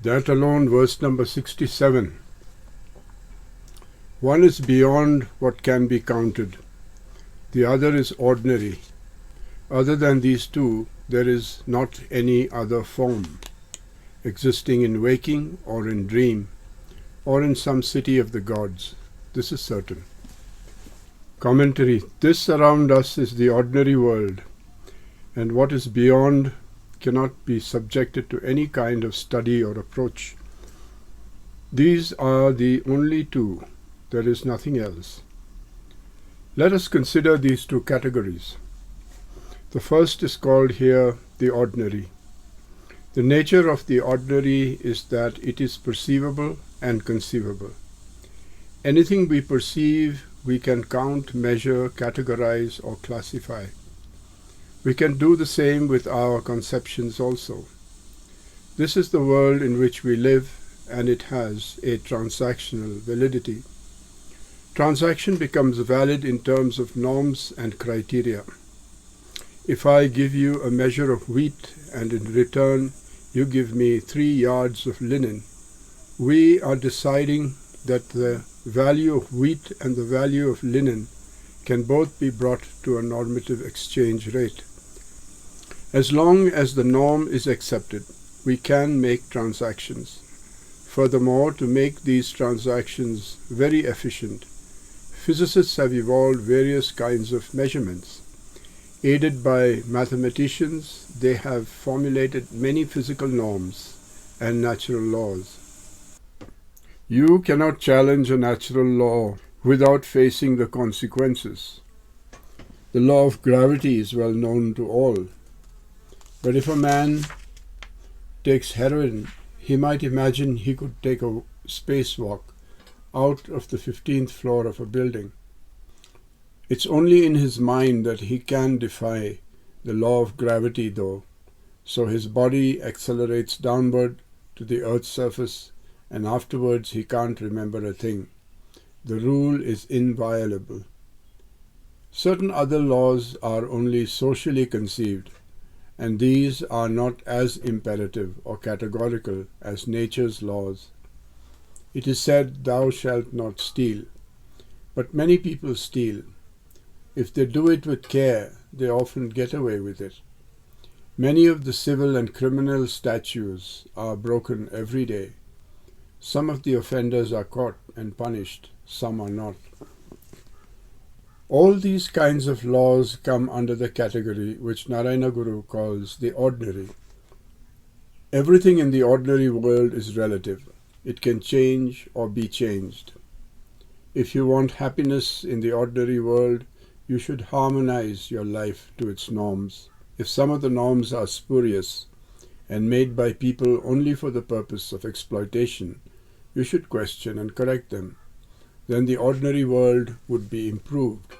That alone, verse number 67. One is beyond what can be counted. The other is ordinary. Other than these two, there is not any other form, existing in waking or in dream, or in some city of the gods. This is certain. Commentary. This around us is the ordinary world, and what is beyond cannot be subjected to any kind of study or approach. These are the only two. There is nothing else. Let us consider these two categories. The first is called here the ordinary. The nature of the ordinary is that it is perceivable and conceivable. Anything we perceive, we can count, measure, categorize, or classify. We can do the same with our conceptions also. This is the world in which we live, and it has a transactional validity. Transaction becomes valid in terms of norms and criteria. If I give you a measure of wheat and in return you give me 3 yards of linen, we are deciding that the value of wheat and the value of linen can both be brought to a normative exchange rate. As long as the norm is accepted, we can make transactions. Furthermore, to make these transactions very efficient, physicists have evolved various kinds of measurements. Aided by mathematicians, they have formulated many physical norms and natural laws. You cannot challenge a natural law without facing the consequences. The law of gravity is well known to all. But if a man takes heroin, he might imagine he could take a spacewalk out of the 15th floor of a building. It's only in his mind that he can defy the law of gravity, though, so his body accelerates downward to the Earth's surface, and afterwards he can't remember a thing. The rule is inviolable. Certain other laws are only socially conceived, and these are not as imperative or categorical as nature's laws. It is said, "Thou shalt not steal," but many people steal. If they do it with care, they often get away with it. Many of the civil and criminal statutes are broken every day. Some of the offenders are caught and punished, some are not. All these kinds of laws come under the category which Narayana Guru calls the ordinary. Everything in the ordinary world is relative. It can change or be changed. If you want happiness in the ordinary world, you should harmonize your life to its norms. If some of the norms are spurious and made by people only for the purpose of exploitation, you should question and correct them. Then the ordinary world would be improved.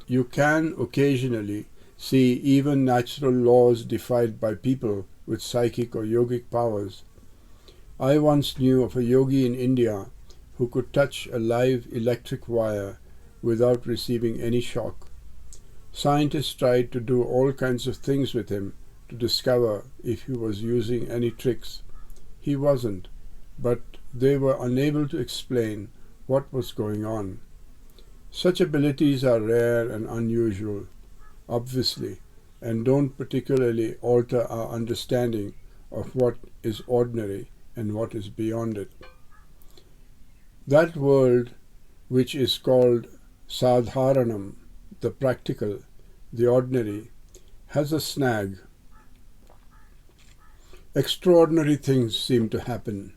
You can occasionally see even natural laws defied by people with psychic or yogic powers. I once knew of a yogi in India who could touch a live electric wire without receiving any shock. Scientists tried to do all kinds of things with him to discover if he was using any tricks. He wasn't, but they were unable to explain what was going on. Such abilities are rare and unusual, obviously, and don't particularly alter our understanding of what is ordinary and what is beyond it. That world which is called Sadharanam, the practical, the ordinary, has a snag. Extraordinary things seem to happen,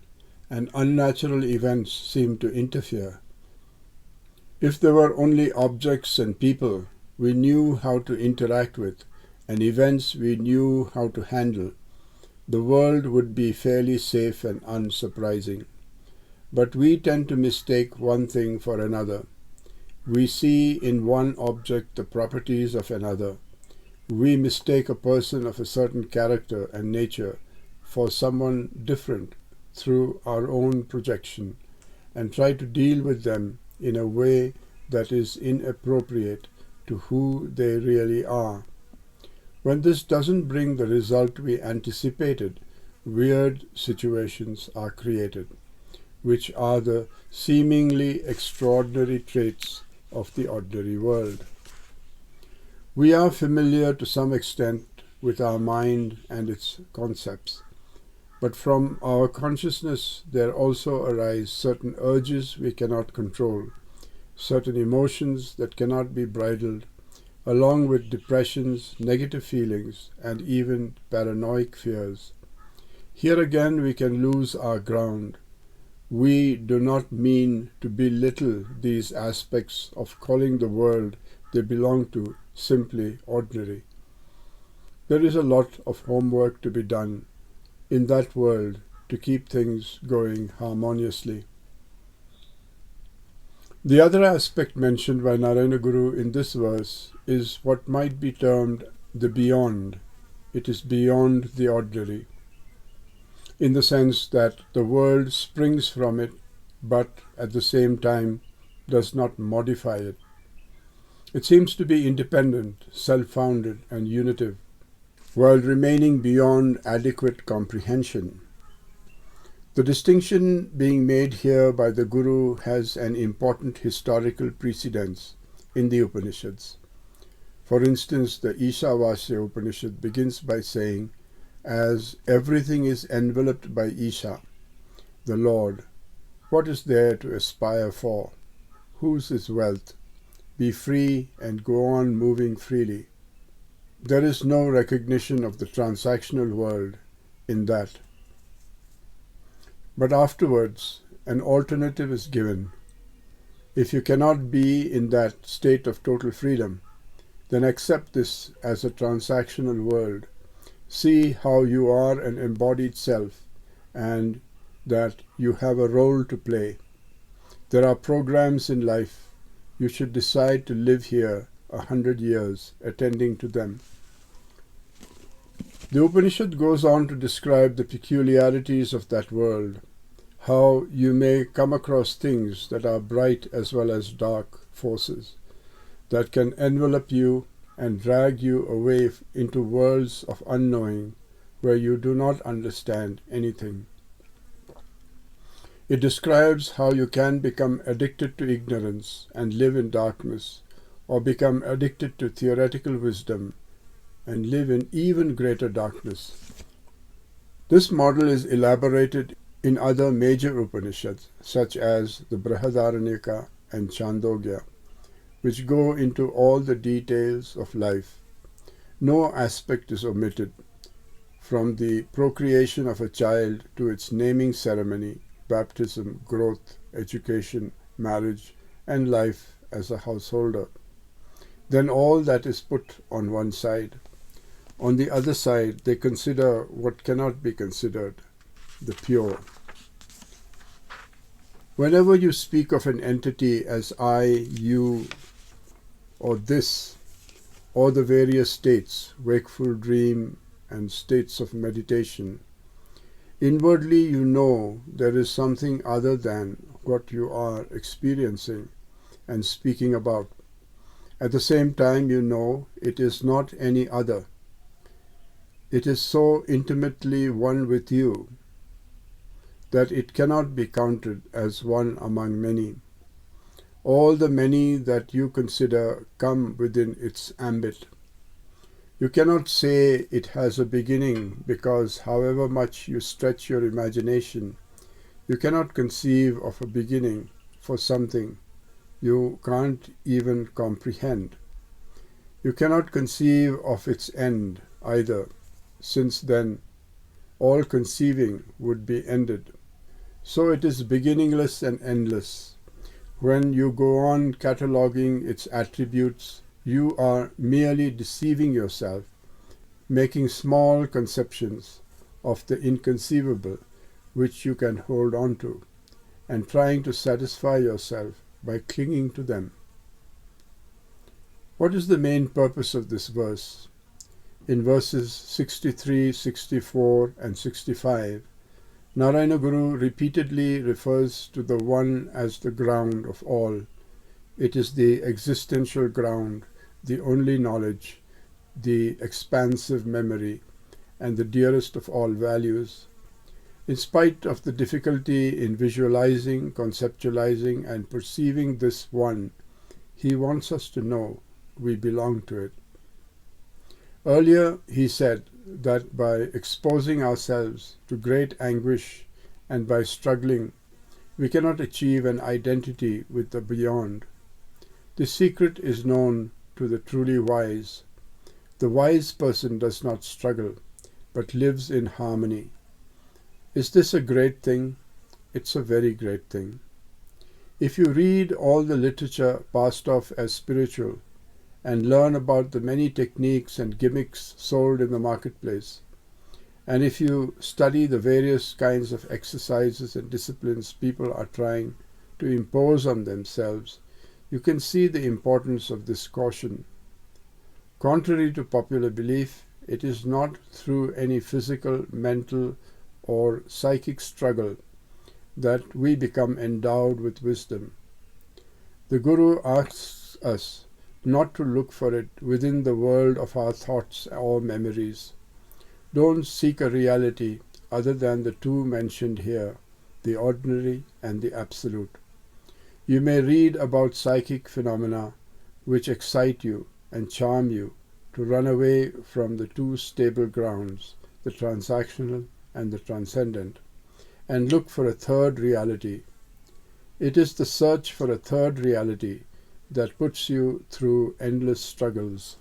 and unnatural events seem to interfere. If there were only objects and people we knew how to interact with, and events we knew how to handle, the world would be fairly safe and unsurprising. But we tend to mistake one thing for another. We see in one object the properties of another. We mistake a person of a certain character and nature for someone different through our own projection, and try to deal with them in a way that is inappropriate to who they really are. When this doesn't bring the result we anticipated, weird situations are created, which are the seemingly extraordinary traits of the ordinary world. We are familiar to some extent with our mind and its concepts, but from our consciousness there also arise certain urges we cannot control, certain emotions that cannot be bridled, along with depressions, negative feelings, and even paranoid fears. Here again we can lose our ground. We do not mean to belittle these aspects of calling the world they belong to simply ordinary. There is a lot of homework to be done in that world to keep things going harmoniously. The other aspect mentioned by Narayana Guru in this verse is what might be termed the beyond. It is beyond the ordinary, in the sense that the world springs from it, but at the same time does not modify it. It seems to be independent, self-founded, and unitive, while remaining beyond adequate comprehension. The distinction being made here by the Guru has an important historical precedence in the Upanishads. For instance, the Ishavasya Upanishad begins by saying, as everything is enveloped by Isha, the Lord, what is there to aspire for? Whose is wealth? Be free and go on moving freely. There is no recognition of the transactional world in that. But afterwards, an alternative is given. If you cannot be in that state of total freedom, then accept this as a transactional world. See how you are an embodied self and that you have a role to play. There are programs in life. You should decide to live here 100 years, attending to them. The Upanishad goes on to describe the peculiarities of that world, how you may come across things that are bright as well as dark forces, that can envelop you and drag you away into worlds of unknowing where you do not understand anything. It describes how you can become addicted to ignorance and live in darkness, or become addicted to theoretical wisdom and live in even greater darkness. This model is elaborated in other major Upanishads, such as the Brihadaranyaka and Chandogya, which go into all the details of life. No aspect is omitted, from the procreation of a child to its naming ceremony, baptism, growth, education, marriage, and life as a householder. Then all that is put on one side. On the other side, they consider what cannot be considered, the pure. Whenever you speak of an entity as I, you, or this, or the various states, wakeful dream and states of meditation, inwardly you know there is something other than what you are experiencing and speaking about. At the same time you know it is not any other. It is so intimately one with you that it cannot be counted as one among many. All the many that you consider come within its ambit. You cannot say it has a beginning because however much you stretch your imagination, you cannot conceive of a beginning for something you can't even comprehend. You cannot conceive of its end either, since then all conceiving would be ended. So it is beginningless and endless. When you go on cataloguing its attributes, you are merely deceiving yourself, making small conceptions of the inconceivable which you can hold on to, and trying to satisfy yourself by clinging to them. What is the main purpose of this verse? In verses 63, 64, and 65, Narayana Guru repeatedly refers to the One as the ground of all. It is the existential ground, the only knowledge, the expansive memory, and the dearest of all values, In spite of the difficulty in visualizing, conceptualizing, and perceiving this one, he wants us to know we belong to it. Earlier, he said that by exposing ourselves to great anguish and by struggling, we cannot achieve an identity with the beyond. The secret is known to the truly wise. The wise person does not struggle, but lives in harmony. Is this a great thing? It's a very great thing. If you read all the literature passed off as spiritual and learn about the many techniques and gimmicks sold in the marketplace, and if you study the various kinds of exercises and disciplines people are trying to impose on themselves, you can see the importance of this caution. Contrary to popular belief, it is not through any physical, mental, or psychic struggle that we become endowed with wisdom. The Guru asks us not to look for it within the world of our thoughts or memories. Don't seek a reality other than the two mentioned here, the ordinary and the absolute. You may read about psychic phenomena which excite you and charm you to run away from the two stable grounds, the transactional and the transcendent, and look for a third reality. It is the search for a third reality that puts you through endless struggles.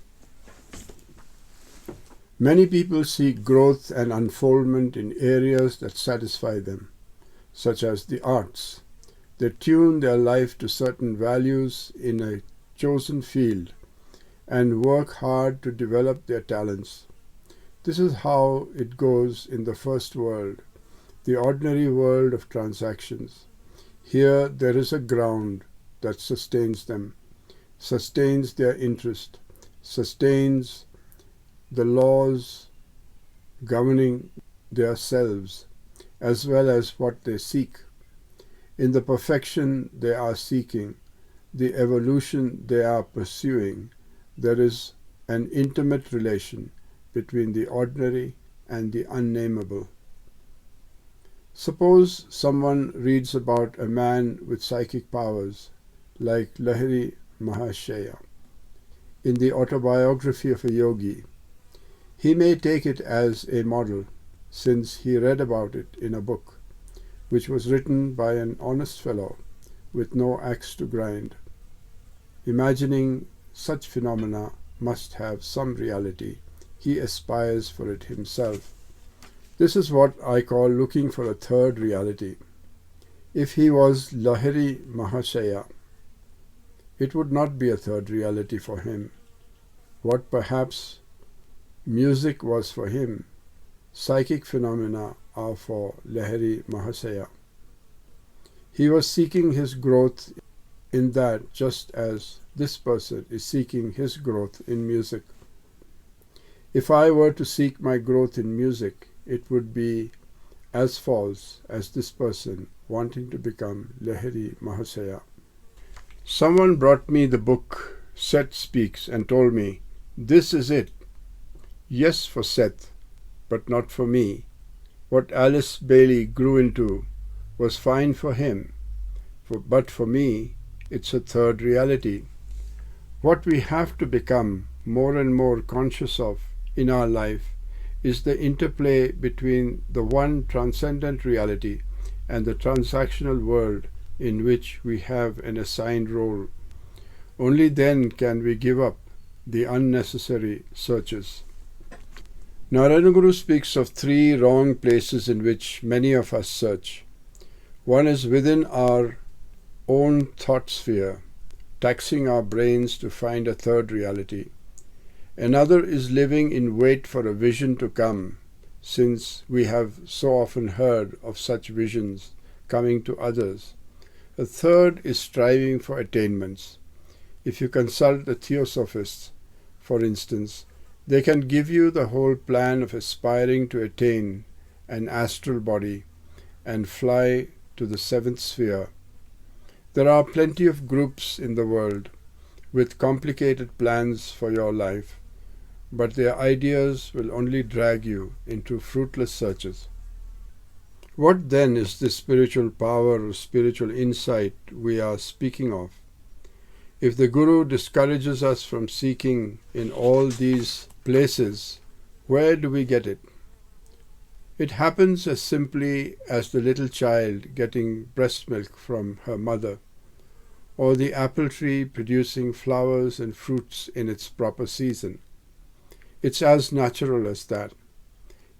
Many people seek growth and unfoldment in areas that satisfy them, such as the arts. They tune their life to certain values in a chosen field and work hard to develop their talents. This is how it goes in the first world, the ordinary world of transactions. Here there is a ground that sustains them, sustains their interest, sustains the laws governing their selves, as well as what they seek. In the perfection they are seeking, the evolution they are pursuing, there is an intimate relation between the ordinary and the unnameable. Suppose someone reads about a man with psychic powers like Lahiri Mahashaya in the autobiography of a yogi. He may take it as a model since he read about it in a book which was written by an honest fellow with no axe to grind. Imagining such phenomena must have some reality, he aspires for it himself. This is what I call looking for a third reality. If he was Lahiri Mahashaya, it would not be a third reality for him. What perhaps music was for him, psychic phenomena are for Lahiri Mahashaya. He was seeking his growth in that just as this person is seeking his growth in music. If I were to seek my growth in music, it would be as false as this person wanting to become Lahiri Mahashaya. Someone brought me the book Seth Speaks and told me, "This is it. Yes, for Seth, but not for me. What Alice Bailey grew into was fine for him, but for me, it's a third reality." What we have to become more and more conscious of in our life is the interplay between the one transcendent reality and the transactional world in which we have an assigned role. Only then can we give up the unnecessary searches. Narayana Guru speaks of three wrong places in which many of us search. One is within our own thought sphere, taxing our brains to find a third reality. Another is living in wait for a vision to come, since we have so often heard of such visions coming to others. A third is striving for attainments. If you consult the theosophists, for instance, they can give you the whole plan of aspiring to attain an astral body and fly to the seventh sphere. There are plenty of groups in the world with complicated plans for your life, but their ideas will only drag you into fruitless searches. What then is this spiritual power or spiritual insight we are speaking of? If the Guru discourages us from seeking in all these places, where do we get it? It happens as simply as the little child getting breast milk from her mother, or the apple tree producing flowers and fruits in its proper season. It's as natural as that.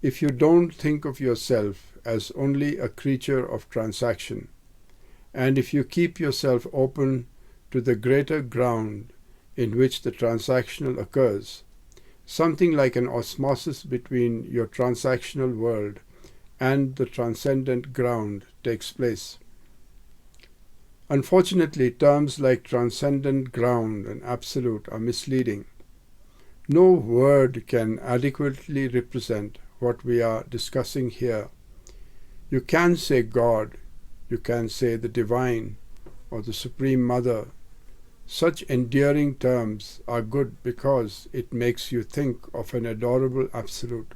If you don't think of yourself as only a creature of transaction, and if you keep yourself open to the greater ground in which the transactional occurs, something like an osmosis between your transactional world and the transcendent ground takes place. Unfortunately, terms like transcendent ground and absolute are misleading. No word can adequately represent what we are discussing here. You can say God, you can say the Divine, or the Supreme Mother. Such endearing terms are good because it makes you think of an adorable Absolute.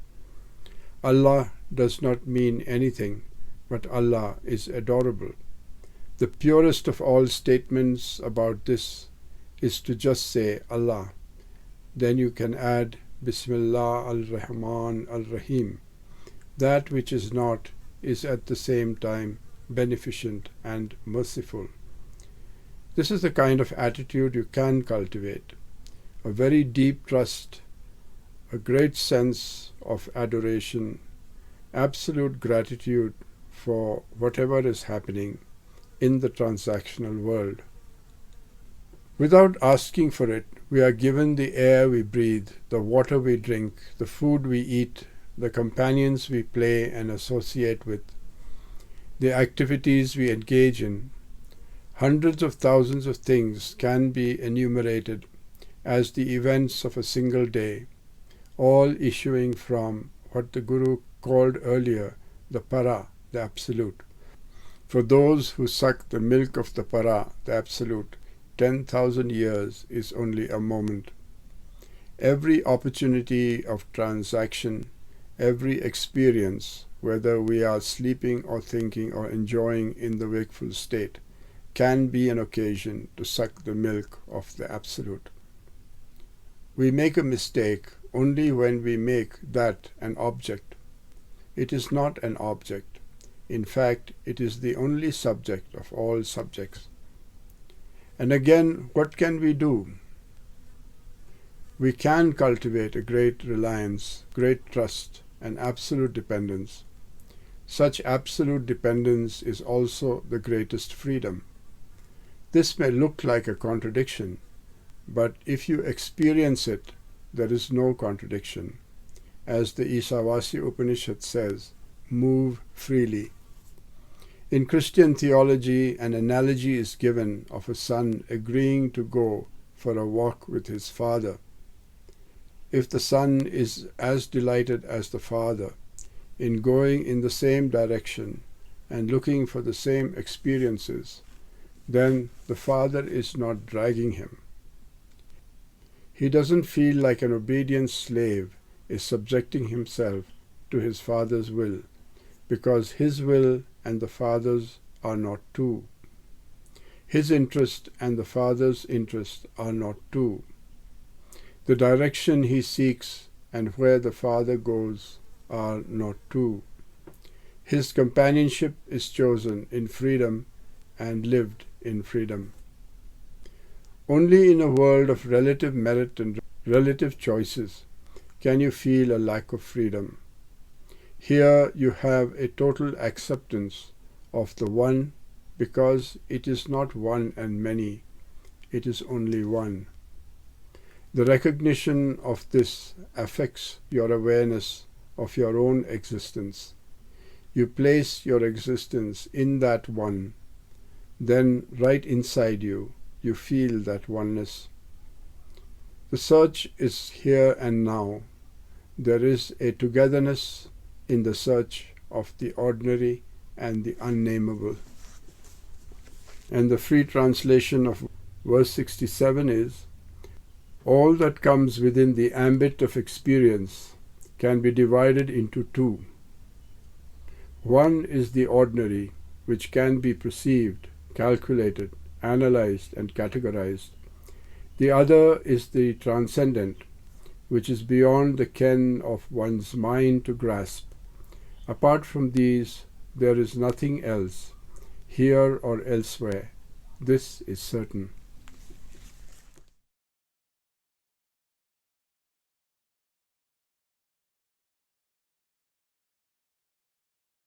Allah does not mean anything, but Allah is adorable. The purest of all statements about this is to just say Allah. Then you can add Bismillah al-Rahman al-Rahim. That which is not is at the same time beneficent and merciful. This is the kind of attitude you can cultivate, a very deep trust, a great sense of adoration, absolute gratitude for whatever is happening in the transactional world. Without asking for it, we are given the air we breathe, the water we drink, the food we eat, the companions we play and associate with, the activities we engage in. Hundreds of thousands of things can be enumerated as the events of a single day, all issuing from what the Guru called earlier the para, the Absolute. For those who suck the milk of the para, the Absolute, 10,000 years is only a moment. Every opportunity of transaction, every experience, whether we are sleeping or thinking or enjoying in the wakeful state, can be an occasion to suck the milk of the Absolute. We make a mistake only when we make that an object. It is not an object. In fact, it is the only subject of all subjects. And again, what can we do? We can cultivate a great reliance, great trust, and absolute dependence. Such absolute dependence is also the greatest freedom. This may look like a contradiction, but if you experience it, there is no contradiction. As the Isavasi Upanishad says, move freely. In Christian theology, an analogy is given of a son agreeing to go for a walk with his father. If the son is as delighted as the father in going in the same direction and looking for the same experiences, then the father is not dragging him. He doesn't feel like an obedient slave is subjecting himself to his father's will, because his will and the father's are not two. His interest and the father's interest are not two. The direction he seeks and where the father goes are not two. His companionship is chosen in freedom and lived in freedom. Only in a world of relative merit and relative choices can you feel a lack of freedom. Here you have a total acceptance of the one, because it is not one and many, it is only one. The recognition of this affects your awareness of your own existence. You place your existence in that one, then right inside you, you feel that oneness. The search is here and now. There is a togetherness in the search of the ordinary and the unnameable. And the free translation of verse 67 is, all that comes within the ambit of experience can be divided into two. One is the ordinary, which can be perceived, calculated, analyzed, and categorized. The other is the transcendent, which is beyond the ken of one's mind to grasp. Apart from these, there is nothing else, here or elsewhere. This is certain.